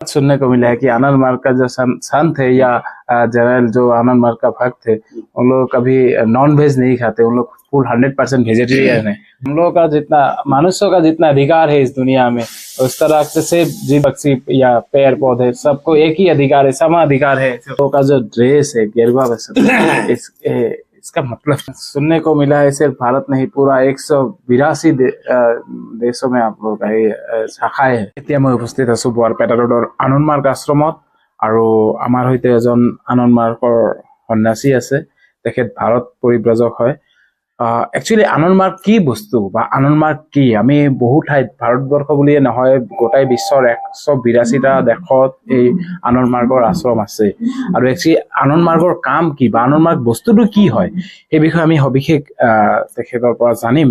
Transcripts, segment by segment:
सुनने को मिला है कि आनंद मार्ग का जो संत है या जनरल जो आनंद मार्ग का भक्त है, उन लोग कभी नॉन वेज नहीं खाते, उन लोग फुल 100% वेजिटेरियन है। हम लोगों का जितना मनुष्यों का जितना अधिकार है इस दुनिया में, उस तरह से जीव पक्षी या पेड़ पौधे सबको एक ही अधिकार है, समान अधिकार है। लोगों का जो ड्रेस है गेरुआ वस्त्र, इसका मतलब सुनने को मिला है सिर्फ भारत नहीं, पूरा 182 দেশো में आप लोग শাখায় এতিয়া মই উপস্থিত আছো বৰপেটা ৰোডৰ আনন্দ মাৰ্গ আশ্ৰমত। আৰু আমাৰ সৈতে এজন আনন্দ মাৰ্গৰ সন্যাসী আছে, তেখেত ভাৰত পৰিব্ৰাজক হয়। একচুৱেলি আনন্দ মাৰ্গ কি বস্তু বা আনন্দ মাৰ্গ কি? আমি বহু ঠাইত ভাৰতবৰ্ষ বুলিয়ে নহয় গোটেই বিশ্বৰ 182টা দেশত এই আনন্দ মাৰ্গৰ আশ্ৰম আছে। আৰু একচুৱেলি আনন্দ মাৰ্গৰ কাম কি বা আনন্দ মাৰ্গ বস্তুটো কি হয়, সেই বিষয়ে আমি সবিশেষ তেখেতৰ পৰা জানিম।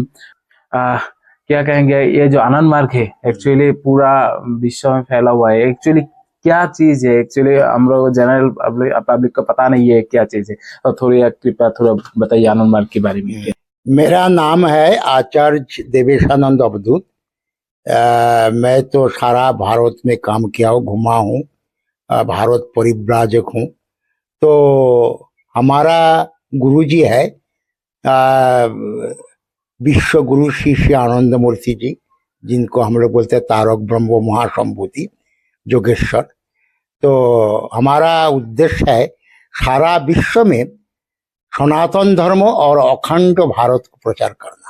क्या कहेंगे, ये जो आनंद मार्ग है एक्चुअली पूरा विश्व में फैला हुआ है, एक्चुअली क्या चीज है? एक्चुअली हम लोग जनरल पब्लिक को पता नहीं है क्या चीज है, और थोड़ी कृपया थोड़ा बताइए आनंद मार्ग के बारे में। मेरा नाम है आचार्य देवेशानंद अवधूत। मैं तो सारा भारत में काम किया हूँ, घुमा हूँ, भारत परिव्राजक हूँ। तो हमारा गुरुजी है विश्व गुरु श्री श्री आनंद मूर्ति जी, जिनको हम लोग बोलते हैं तारक ब्रह्म महासंभूति जोगेश्वर। तो हमारा उद्देश्य है सारा विश्व में सनातन धर्म और अखंड भारत को प्रचार करना।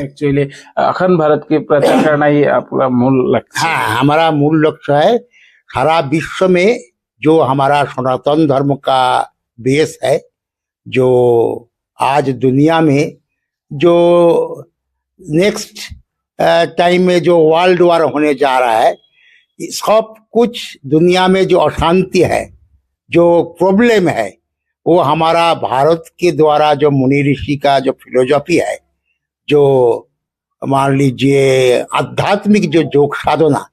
एक्चुअली अखंड भारत की प्रचार करना ही आपका मूल लक्ष्य? हाँ, हमारा मूल लक्ष्य है सारा विश्व में जो हमारा सनातन धर्म का बेस है, जो आज दुनिया में जो नेक्स्ट टाइम में जो वर्ल्ड वार होने जा रहा है, सब कुछ दुनिया में जो अशांति है, जो प्रॉब्लम है, वो हमारा भारत के द्वारा जो मुनि ऋषि का जो फिलोसफी है, जो मान लीजिए आध्यात्मिक जो योग साधना,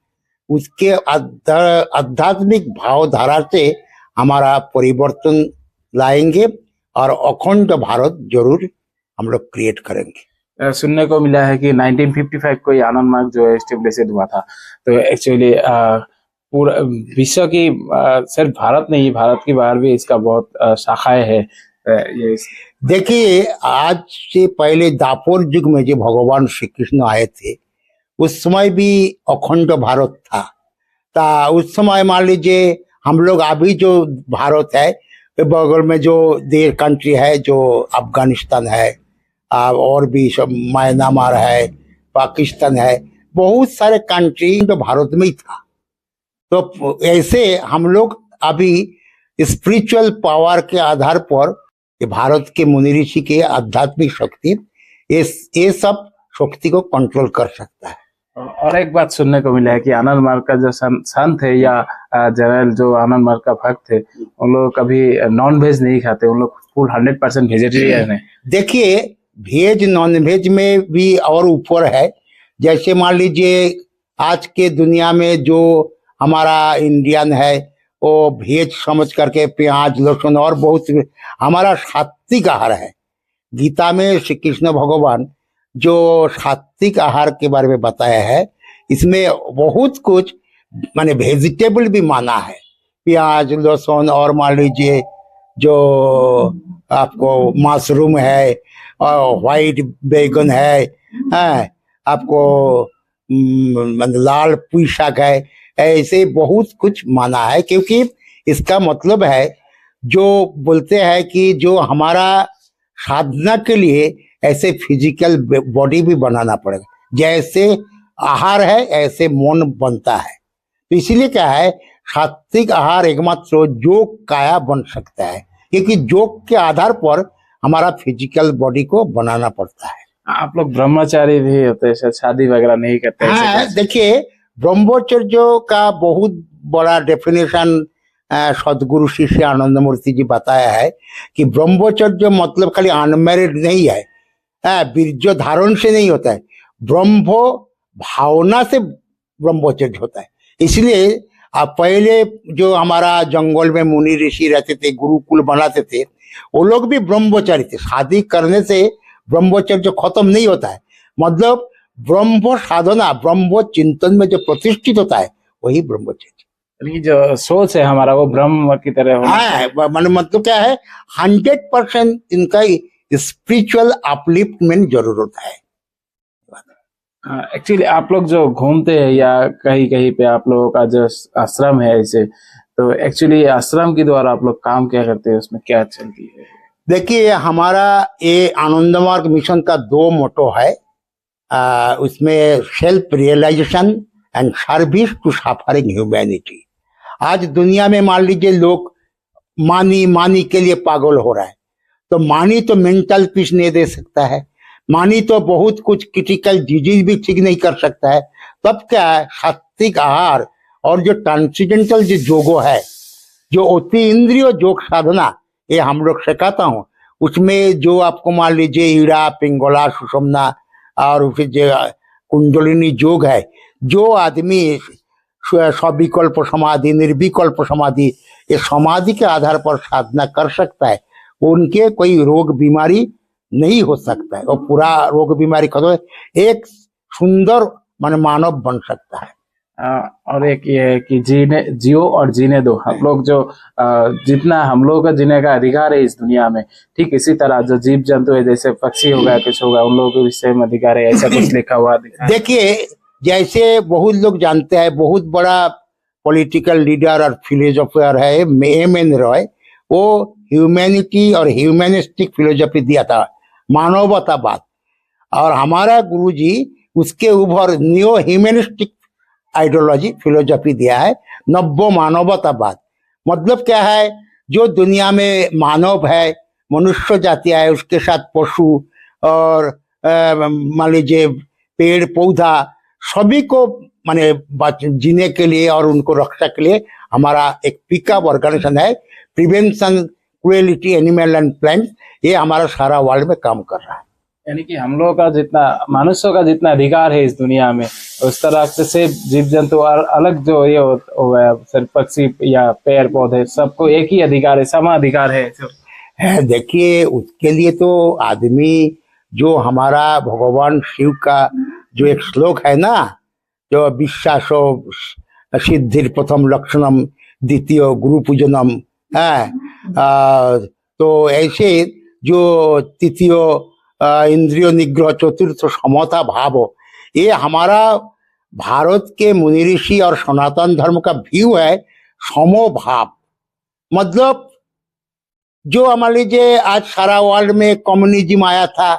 उसके आध्यात्मिक भावधारा से हमारा परिवर्तन लाएंगे और अखंड भारत जरूर हम लोग क्रिएट करेंगे। सुनने को मिला है कि 1955 को ये आनंद मार्ग जो है एस्टेब्लिश हुआ था। तो एक्चुअली पूरा विश्व की सिर्फ भारत नहीं, भारत के बाहर भी इसका बहुत शाखाएं है। ये देखिए, आज से पहले दापोर युग में जो भगवान श्री कृष्ण आए थे, उस समय भी अखंड भारत था। उस समय मान लीजिए हम लोग अभी जो भारत है, बगल में जो देश कंट्री है, जो अफगानिस्तान है और भी सब म्यांमार है, पाकिस्तान है, बहुत सारे कंट्री तो भारत में ही था। तो ऐसे हम लोग अभी स्पिरिचुअल पावर के आधार पर भारत के मुनि ऋषि के आध्यात्मिक शक्ति ये सब शक्ति को कंट्रोल कर सकता है। और एक बात सुनने को मिला है कि आनंद मार्ग का जो संत है या जनरल जो आनंद मार्ग का भक्त है, उन लोग कभी नॉन वेज नहीं खाते, उन लोग फुल 100% वेजिटेरियन है। देखिए, वेज नॉन वेज में भी और ऊपर है। जैसे मान लीजिए आज के दुनिया में जो हमारा इंडियन है, वो वेज समझ करके प्याज लहसुन और बहुत हमारा सात्विक आहार है। गीता में श्री कृष्ण भगवान जो सात्विक आहार के बारे में बताया है, इसमें बहुत कुछ माने वेजिटेबल भी माना है, प्याज लहसुन और मान लीजिए जो आपको मशरूम है और व्हाइट बैगन है, आपको लाल पुई शाक है, ऐसे बहुत कुछ माना है। क्योंकि इसका मतलब है, जो बोलते हैं कि जो हमारा साधना के लिए ऐसे फिजिकल बॉडी भी बनाना पड़ेगा, जैसे आहार है ऐसे मन बनता है। तो इसीलिए क्या है, सात्विक आहार एकमात्र योग काया बन सकता है, क्योंकि योग के आधार पर हमारा फिजिकल बॉडी को बनाना पड़ता है। आप लोग ब्रह्मचारी भी होते हैं, शादी वगैरह नहीं करते? देखिए, ब्रह्मचर्य का बहुत बड़ा डेफिनेशन सदगुरु श्री श्री आनंद मूर्ति जी बताया है कि ब्रह्मचर्य मतलब खाली अनमैरिड नहीं है, बीर्ज धारण से नहीं होता है, ब्रह्म भावना से ब्रह्मचर्य होता है। इसलिए पहले जो हमारा जंगल में मुनि ऋषि रहते थे, गुरुकुल बनाते थे, वो लोग भी ब्रह्मचारी थे। शादी करने से ब्रह्मचर्य खत्म नहीं होता है, मतलब ब्रह्म साधना ब्रह्म चिंतन में जो प्रतिष्ठित होता है वही ब्रह्मचर्य। ये जो सोच है हमारा वो ब्रह्म की तरह होना चाहिए। हाँ, मतलब क्या है, 100% इनका स्पिरिचुअल अपलिफ्टमेंट जरूरत है। एक्चुअली आप लोग जो घूमते हैं या कहीं कहीं पे आप लोगों का जो आश्रम है ऐसे, तो एक्चुअली आश्रम के द्वारा आप लोग काम क्या करते हैं, उसमें क्या चलती है? देखिए, हमारा ये आनंद मार्ग मिशन का 2 मोटो है। उसमें self realization and service to suffering humanity. आज दुनिया में मान लीजिए लोग मानी मानी के लिए पागल हो रहा है। तो मानी तो मेंटल पीस नहीं दे सकता है, मानी तो बहुत कुछ क्रिटिकल डिजीज भी ठीक नहीं कर सकता है। तब क्या है, सात्विक आहार और जो ट्रांसेंडेंटल जो योगो है, जो अति इंद्रिय योग साधना, ये हम लोग सिखाता हूँ। उसमें जो आपको मान लीजिए ईड़ा, पिंगला, सुषुम्ना और फिर जो कुंडलिनी योग है, जो आदमी सविकल्प समाधि, निर्विकल्प समाधि, ये समाधि के आधार पर साधना कर सकता है, उनके कोई रोग बीमारी नहीं हो सकता है, और पूरा रोग बीमारी खत्म, एक सुंदर मानव बन सकता है। और एक ये है कि जियो और जीने दो। हम लोग जो जितना हम लोगों का जीने का अधिकार है इस दुनिया में, ठीक इसी तरह जो जीव जंतु है, जैसे पक्षी हो गया, कुछ होगा, उन लोगों को भी सेम अधिकार है, ऐसा कुछ लिखा हुआ दिखा है। देखिए, जैसे बहुत लोग जानते हैं, बहुत बड़ा पॉलिटिकल लीडर और फिलोसोफर है एम.एन. रॉय, वो ह्यूमैनिटी और ह्यूमैनिस्टिक फिलोसफी दिया था, मानवतावाद। और हमारा गुरुजी उसके ऊपर न्यू ह्यूमैनिस्टिक आइडियोलॉजी फिलोसफी दिया है, नब्बो मानवतावाद। मतलब क्या है, जो दुनिया में मानव है, मनुष्य जाति है, उसके साथ पशु और मान लीजिए पेड़ पौधा, सभी को माने जीने के लिए और उनको रक्षा के लिए हमारा एक पिकअप ऑर्गेनाइजेशन है, prevention cruelty animal and plant. ये हमारा सारा वर्ल्ड में काम कर रहा है। यानी कि हम लोगों का जितना, मनुष्यों का जितना अधिकार है इस दुनिया में, उस तरह से जीव जंतु और अलग जो ये हो गया, सिर्फ पक्षी या पेड़ पौधे, सबको एक ही अधिकार है, समान अधिकार है। देखिए, उसके लिए तो आदमी, जो हमारा भगवान शिव का जो एक श्लोक है ना, जो विश्वासो सिद्धिर प्रथम लक्षणम द्वितीय गुरु पूजनम है, तो ऐसे जो तृतीय इंद्रिय निग्रह, चतुर्थ समता भाव, ये हमारा भारत के मुनि ऋषि और सनातन धर्म का व्यू है, समो भाव। मतलब जो मान लीजिए आज सारा वर्ल्ड में कम्युनिज्म आया था,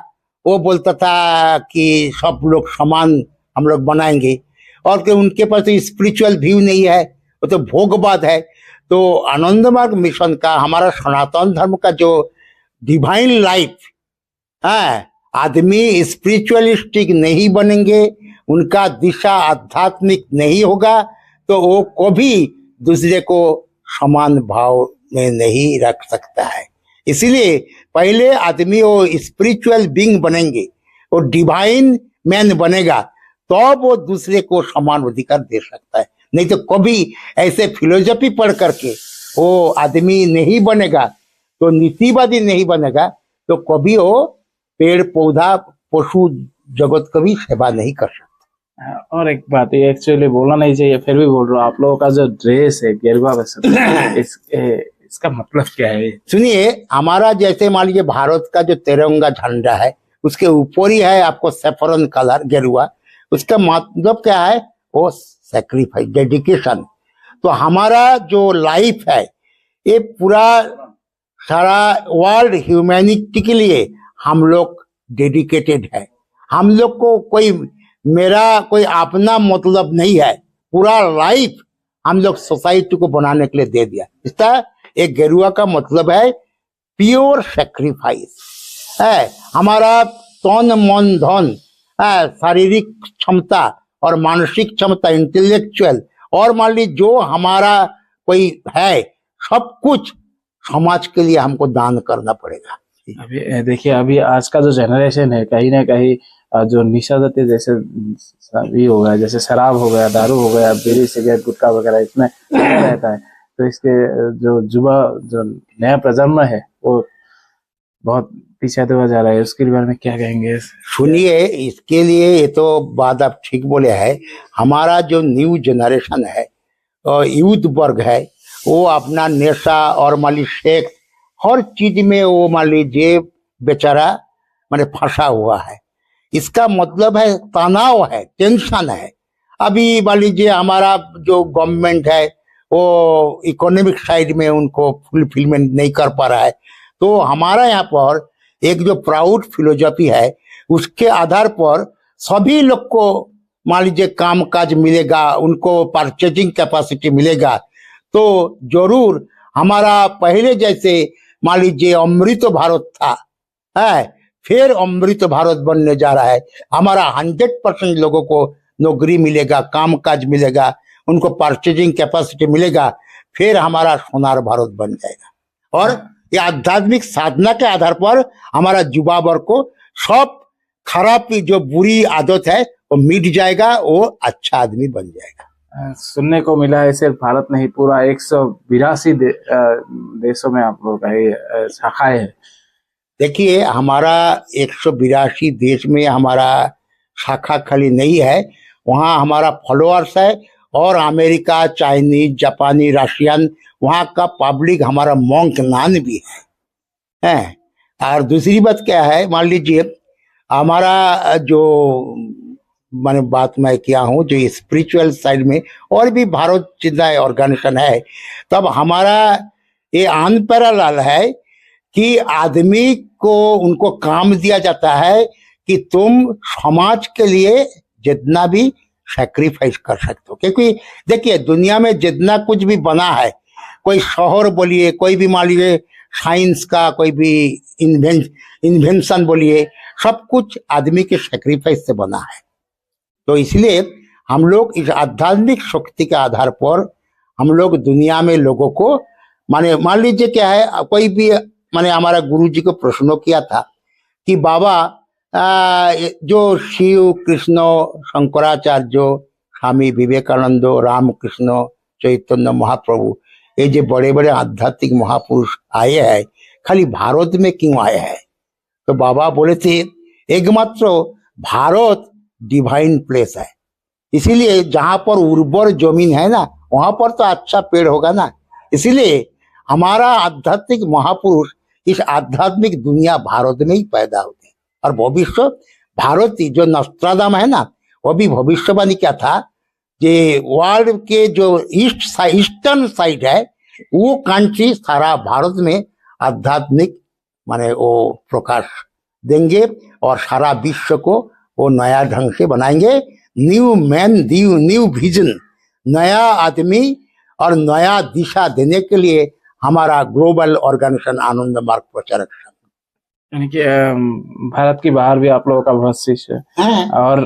वो बोलता था कि सब लोग समान हम लोग बनाएंगे, और कि उनके पास तो स्पिरिचुअल व्यू नहीं है, वो तो भोगवाद है। तो आनंद मार्ग मिशन का, हमारा सनातन धर्म का जो डिवाइन लाइफ है, आदमी स्पिरिचुअलिस्टिक नहीं बनेंगे, उनका दिशा आध्यात्मिक नहीं होगा, तो वो कभी दूसरे को समान भाव में नहीं रख सकता है। इसलिए पहले आदमी वो स्पिरिचुअल बीइंग बनेंगे, वो डिवाइन मैन बनेगा, तो वो दूसरे को समान अधिकार दे सकता है। नहीं तो कभी ऐसे फिलोसफी पढ़ करके वो आदमी नहीं बनेगा, तो नीतिवादी नहीं बनेगा, तो कभी वो पेड़ पौधा पशु जगत का भी सेवा नहीं कर सकता। और एक बात, ये एक्चुअली बोलना नहीं चाहिए, फिर भी बोल रहा हूँ, आप लोगों का जो ड्रेस है गेरुआ वस्त्र, इसका मतलब क्या है? सुनिए, हमारा जैसे मान लीजिए भारत का जो तिरंगा झंडा है, उसके ऊपर ही है आपको सैफरन कलर गेरुआ। उसका मतलब क्या है? वो सैक्रिफाइस, डेडिकेशन। तो हमारा जो लाइफ है, ये पूरा सारा वर्ल्ड ह्यूमैनिटी के लिए हम लोग डेडिकेटेड है। हम लोग को कोई मेरा कोई अपना मतलब नहीं है, पूरा लाइफ हम लोग सोसाइटी को बनाने के लिए दे दिया। इसका एक गेरुआ का मतलब है प्योर सैक्रिफाइस है। हमारा तन मन धन, शारीरिक क्षमता और मानसिक क्षमता, इंटेलेक्चुअल, और मान ली जो हमारा कोई है, सब कुछ समाज के लिए हमको दान करना पड़ेगा। अभी देखिए, अभी आज का जो जनरेशन है, कहीं ना कहीं जो निशा जाती, जैसे सभी हो गया, जैसे शराब हो गया, दारू हो गया, बीड़ी सिगरेट गुटखा वगैरह, इसमें रहता है। तो इसके जो युवा, जो नया प्रजन्म है, वो बहुत पीछे हुआ जा रहा है। उसके बारे में क्या कहेंगे? सुनिए, इसके लिए ये तो बात आप ठीक बोले है। हमारा जो न्यू जनरेशन है, यूथ वर्ग है वो अपना नशा और मान लीजिए सेक्स हर चीज में वो मान लीजिए बेचारा माने फंसा हुआ है। इसका मतलब है तनाव है, टेंशन है। अभी मान लीजिए हमारा जो गवर्नमेंट है वो इकोनॉमिक साइड में उनको फुलफिलमेंट नहीं कर पा रहा है, तो हमारा यहाँ पर एक जो प्राउड फिलोसफी है उसके आधार पर सभी लोग को मान लीजिए काम काज मिलेगा, उनको परचेजिंग कैपेसिटी मिलेगा, तो जरूर हमारा पहले जैसे मान लीजिए अमृत भारत था है, फिर अमृत भारत बनने जा रहा है। हमारा 100% लोगों को नौकरी मिलेगा, काम काज मिलेगा, उनको परचेजिंग कैपेसिटी मिलेगा, फिर हमारा सोनार भारत बन जाएगा। और ये आध्यात्मिक साधना के आधार पर हमारा युवा वर्ग को सब खराब की जो बुरी आदत है वो मिट जाएगा, वो अच्छा आदमी बन जाएगा। सुनने को मिला है सिर्फ भारत नहीं, पूरा 182 देशों में आप लोग का ये शाखाएं है। देखिए हमारा 182 देश में हमारा शाखा खाली नहीं है, वहाँ हमारा फॉलोअर्स है और अमेरिका, चाइनीज, जापानी, रशियन, वहाँ का पब्लिक हमारा मॉन्क नान भी है। और दूसरी बात क्या है, मान लीजिए हमारा जो मैंने बात मैं किया हूँ जो स्पिरिचुअल साइड में और भी भारत जितना ऑर्गेनाइजेशन है, तब हमारा ये अनपैरेलल है कि आदमी को उनको काम दिया जाता है कि तुम समाज के लिए जितना भी सैक्रिफाइस कर सकते हो। क्योंकि देखिए दुनिया में जितना कुछ भी बना है, कोई शहर बोलिए, कोई भी मान लीजिए साइंस का कोई भी इन्वेंशन बोलिए, सब कुछ आदमी के सैक्रिफाइस से बना है। तो इसलिए हम लोग इस आध्यात्मिक शक्ति के आधार पर हम लोग दुनिया में लोगों को माने मान लीजिए क्या है, कोई भी माने हमारा गुरु जी को प्रश्न किया था कि बाबा जो शिव, कृष्ण, शंकराचार्य, स्वामी विवेकानंद, रामकृष्ण, चैतन्य महाप्रभु, ये जो बड़े बड़े आध्यात्मिक महापुरुष आए हैं, खाली भारत में क्यों आए हैं? तो बाबा बोले थे एकमात्र भारत डिवाइन प्लेस है, इसीलिए जहां पर उर्वर जमीन है ना वहां पर तो अच्छा पेड़ होगा ना। इसीलिए हमारा आध्यात्मिक महापुरुष इस आध्यात्मिक दुनिया भारत में ही पैदा होते हैं। और भविष्य भारत जो नस्त्रादाम है ना, वो भी भविष्यवाणी क्या था कि वर्ल्ड के जो ईस्टर्न साइड है वो कंट्री सारा भारत में आध्यात्मिक माने वो प्रकाश देंगे और सारा विश्व को वो नया ढंग से बनाएंगे। न्यू मैन, न्यू विजन, नया आदमी और नया दिशा देने के लिए हमारा ग्लोबल ऑर्गेनाइजेशन आनंद मार्ग प्रचारक संघ, यानी कि भारत के बाहर भी आप लोगों का बहुत शिष्य है। और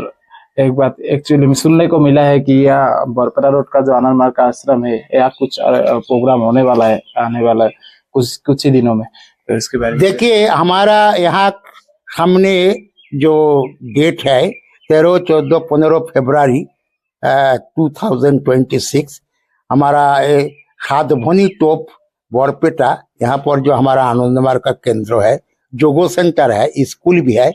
एक बात एक्चुअली सुनने को मिला है कि यह बरपरा रोड का जो आनंद मार्ग का आश्रम है, या कुछ प्रोग्राम होने वाला है, आने वाला है कुछ ही दिनों में, तो इसके बारे में देखिए हमारा यहाँ सामने जो डेट है 13, 14, 15 फरवरी 2026 हमारा साधभनी टोप बरपेटा, यहाँ पर जो हमारा आनंद मार्ग का केंद्र है, जोगो सेंटर है, स्कूल भी है,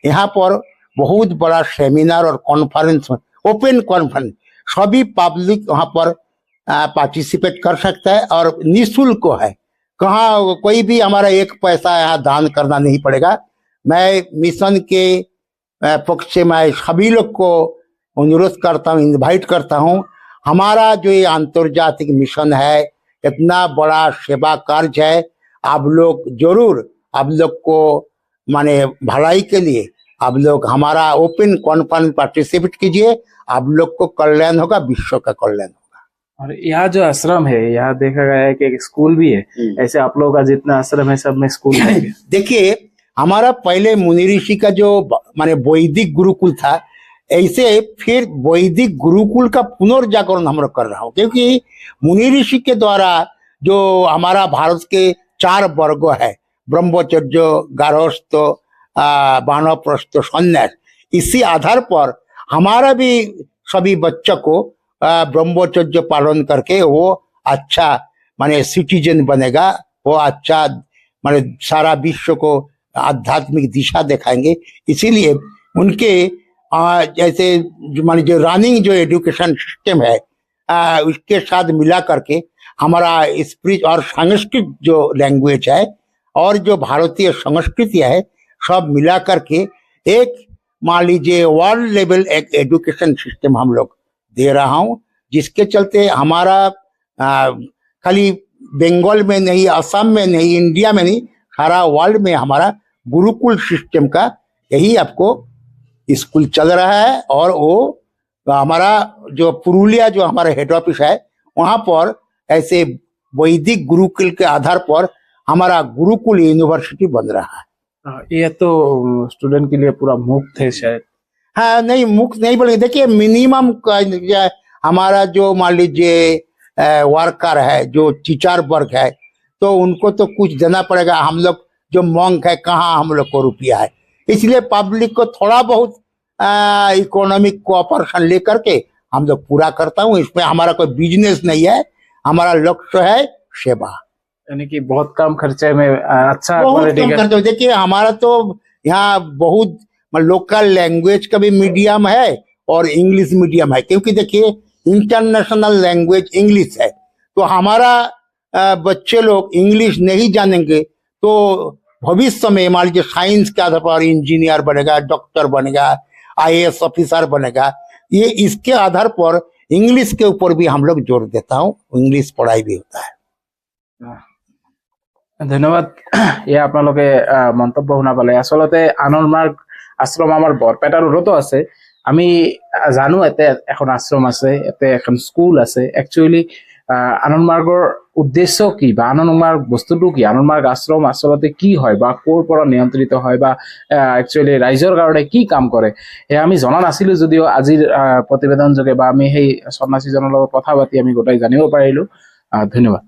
यहाँ पर बहुत बड़ा सेमिनार और कॉन्फ्रेंस, ओपन कॉन्फ्रेंस, सभी पब्लिक वहाँ पर पार्टिसिपेट कर सकता है और निःशुल्क है। कहाँ कोई भी हमारा एक पैसा यहाँ दान करना नहीं पड़ेगा। मैं मिशन के पक्ष से मैं सभी लोग को अनुरोध करता हूँ, इनवाइट करता हूँ। हमारा जो ये अंतर्जातिक मिशन है, इतना बड़ा सेवा कार्य है, आप लोग जरूर आप लोग को माने भलाई के लिए आप लोग हमारा ओपन कॉन्फ्रेंस पार्टिसिपेट कीजिए, आप लोग को कल्याण होगा, विश्व का कल्याण होगा। और यहाँ जो आश्रम है, यहाँ देखा गया है कि एक स्कूल भी है, ऐसे आप लोगों का जितना आश्रम है सब में स्कूल है। देखिए हमारा पहले मुनि ऋषि का जो माने वैदिक गुरुकुल था, ऐसे फिर वैदिक गुरुकुल का पुनर्जागरण हम लोग कर रहा हूँ, क्योंकि मुनि ऋषि के द्वारा जो हमारा भारत के 4 वर्ग है, ब्रह्मचर्य, गारहस्थ, वानप्रस्थ, संन्यास, इसी आधार पर हमारा भी सभी बच्चों को ब्रह्मचर्य पालन करके वो अच्छा माने सिटीजन बनेगा, वो अच्छा माने सारा विश्व को आध्यात्मिक दिशा दिखाएंगे। इसीलिए उनके जैसे माने जो रनिंग जो एजुकेशन सिस्टम है उसके साथ मिला करके हमारा स्पिरिट और सांस्कृतिक जो लैंग्वेज है और जो भारतीय संस्कृति है सब मिला करके एक मान लीजिए वर्ल्ड लेवल एक एजुकेशन सिस्टम हम लोग दे रहा हूँ, जिसके चलते हमारा खाली बंगाल में नहीं, असम में नहीं, इंडिया में नहीं, सारा वर्ल्ड में हमारा गुरुकुल सिस्टम का यही आपको स्कूल चल रहा है। और वो हमारा जो पुरुलिया जो हमारा हेड ऑफिस है वहाँ पर ऐसे वैदिक गुरुकुल के आधार पर हमारा गुरुकुल यूनिवर्सिटी बन रहा है। ये तो स्टूडेंट के लिए पूरा मुफ्त है शायद। हाँ, नहीं मुफ्त नहीं बोलेंगे, देखिए मिनिमम हमारा जो मान लीजिए वर्कर है, जो टीचर वर्ग है, तो उनको तो कुछ देना पड़ेगा। हम लोग जो मॉन्क है, कहाँ हम लोग को रुपया है, इसलिए पब्लिक को थोड़ा बहुत इकोनॉमिक कोऑपरेशन लेकर के हम लोग पूरा करता हूँ। इसमें हमारा कोई बिजनेस नहीं है, हमारा लक्ष्य है सेवा। यानी कि बहुत कम खर्चे में अच्छा बहुत क्वालिटी कम का। करते हो। देखिए हमारा तो यहाँ बहुत लोकल लैंग्वेज का भी मीडियम है और इंग्लिश मीडियम है, क्योंकि देखिए इंटरनेशनल लैंग्वेज इंग्लिश है, तो हमारा बच्चे लोग इंग्लिश नहीं जानेंगे तो भविष्य में मान लीजिए साइंस के आधार पर इंजीनियर बनेगा, डॉक्टर बनेगा, आईएएस ऑफिसर बनेगा। ये इसके आधार पर इंग्लिश के ऊपर भी हम लोग जोर देता हूँ, इंग्लिश पढ़ाई भी होता है। ধন্যবাদ। এয়া আপোনালোকে মন্তব্য শুনা পালে। আচলতে আনন্দমাৰ্গ আশ্ৰম আমাৰ বৰপেটা ৰোডতো আছে। আমি জানো ইয়াতে এখন আশ্ৰম আছে, ইয়াতে এখন স্কুল আছে। একচুৱেলি আনন্দমাৰ্গৰ উদ্দেশ্য কি বা আনন্দমাৰ্গ বস্তুটো কি, আনন্দমাৰ্গ আশ্ৰম আচলতে কি হয় বা ক'ৰ পৰা নিয়ন্ত্ৰিত হয় বা একচুৱেলি ৰাইজৰ কাৰণে কি কাম কৰে, এয়া আমি জনা নাছিলো। যদিও আজিৰ প্ৰতিবেদন যোগে বা আমি সেই সন্ন্যাসীজনৰ লগত কথা পাতি আমি গোটাই জানিব পাৰিলো। ধন্যবাদ।